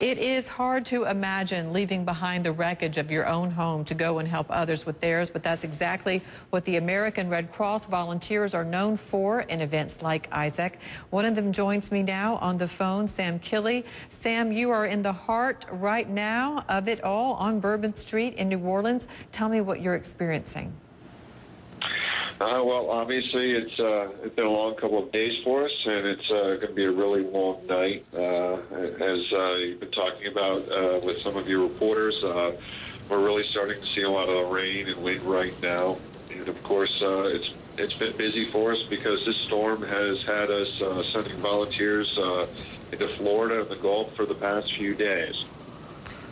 It is hard to imagine leaving behind the wreckage of your own home to go and help others with theirs, but that's exactly what the American Red Cross volunteers are known for in events like Isaac. One of them joins me now on the phone, Sam Kille. Sam, you are in the heart right now of it all on Bourbon Street in New Orleans. Tell me what you're experiencing. Well, obviously, it's been a long couple of days for us, and it's going to be a really long night. As you've been talking about with some of your reporters, we're really starting to see a lot of rain and wind right now. And, of course, it's been busy for us because this storm has had us sending volunteers into Florida and the Gulf for the past few days.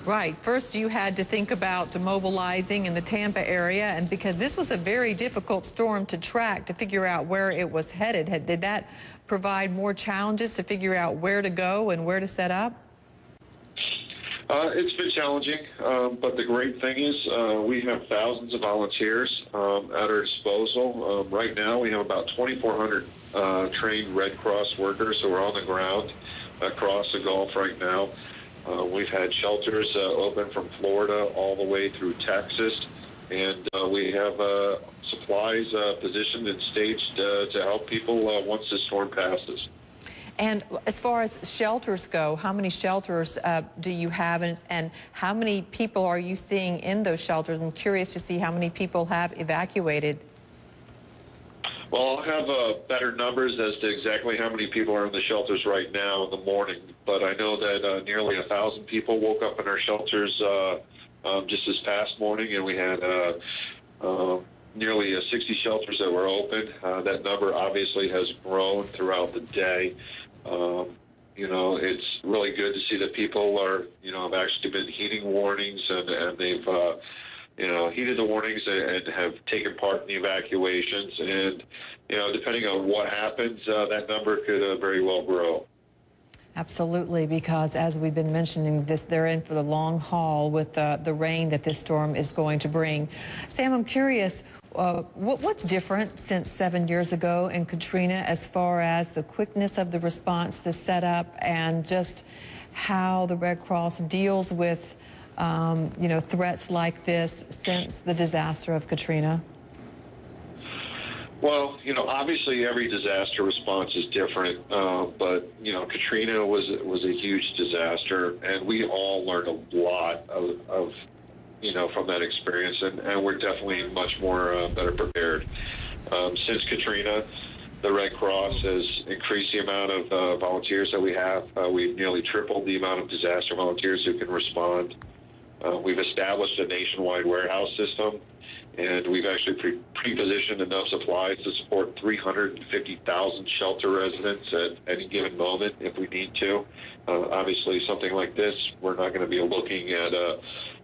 Right. First, you had to think about mobilizing in the Tampa area, and because this was a very difficult storm to track, to figure out where it was headed, did that provide more challenges to figure out where to go and where to set up? It's been challenging, but the great thing is we have thousands of volunteers at our disposal. Right now, we have about 2,400 trained Red Cross workers who are on the ground across the Gulf right now. We've had shelters open from Florida all the way through Texas, and we have supplies positioned and staged to help people once the storm passes. And as far as shelters go, how many shelters do you have, and how many people are you seeing in those shelters? I'm curious to see how many people have evacuated. Well, I'll have better numbers as to exactly how many people are in the shelters right now in the morning, but I know that nearly 1,000 people woke up in our shelters just this past morning, and we had nearly 60 shelters that were open. That number obviously has grown throughout the day. You know, it's really good to see that people are, have actually been heeding warnings, and they've heeded the warnings and have taken part in the evacuations. And, depending on what happens, that number could very well grow. Absolutely, because as we've been mentioning, they're in for the long haul with the rain that this storm is going to bring. Sam, I'm curious, what's different since 7 years ago in Katrina as far as the quickness of the response, the setup, and just how the Red Cross deals with threats like this since the disaster of Katrina? Well, obviously every disaster response is different, but, Katrina was a huge disaster, and we all learned a lot of from that experience, and we're definitely much more better prepared. Since Katrina, the Red Cross has increased the amount of volunteers that we have. We've nearly tripled the amount of disaster volunteers who can respond. We've established a nationwide warehouse system, and we've actually pre-positioned enough supplies to support 350,000 shelter residents at any given moment if we need to. Obviously, something like this, we're not going to be looking at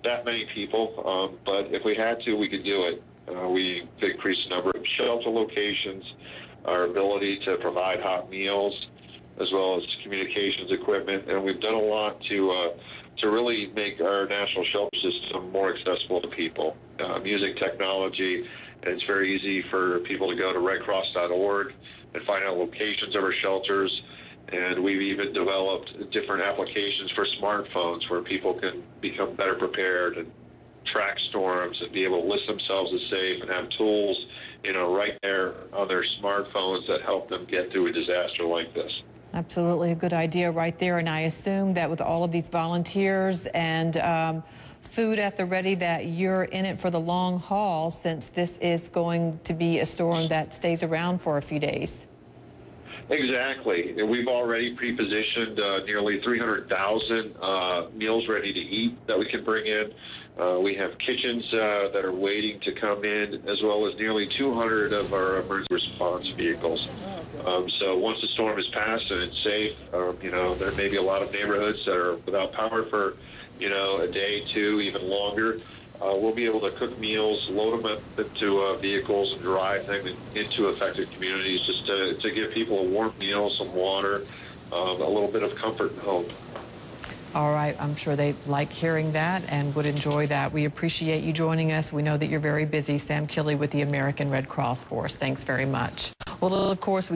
that many people, but if we had to, we could do it. We've increased the number of shelter locations, our ability to provide hot meals, as well as communications equipment, and we've done a lot to really make our national shelter system more accessible to people. Using technology, and it's very easy for people to go to redcross.org and find out locations of our shelters, and we've even developed different applications for smartphones where people can become better prepared and track storms and be able to list themselves as safe and have tools, right there on their smartphones that help them get through a disaster like this. Absolutely, a good idea right there. And I assume that with all of these volunteers and food at the ready, that you're in it for the long haul, since this is going to be a storm that stays around for a few days. Exactly. And we've already pre-positioned nearly 300,000 meals ready to eat that we can bring in. We have kitchens that are waiting to come in, as well as nearly 200 of our emergency response vehicles. So once the storm is past and it's safe, there may be a lot of neighborhoods that are without power for, a day, two, even longer. We'll be able to cook meals, load them up into vehicles, and drive them into affected communities just to give people a warm meal, some water, a little bit of comfort and hope. All right. I'm sure they like hearing that and would enjoy that. We appreciate you joining us. We know that you're very busy. Sam Kille with the American Red Cross Force. Thanks very much. Well, of course,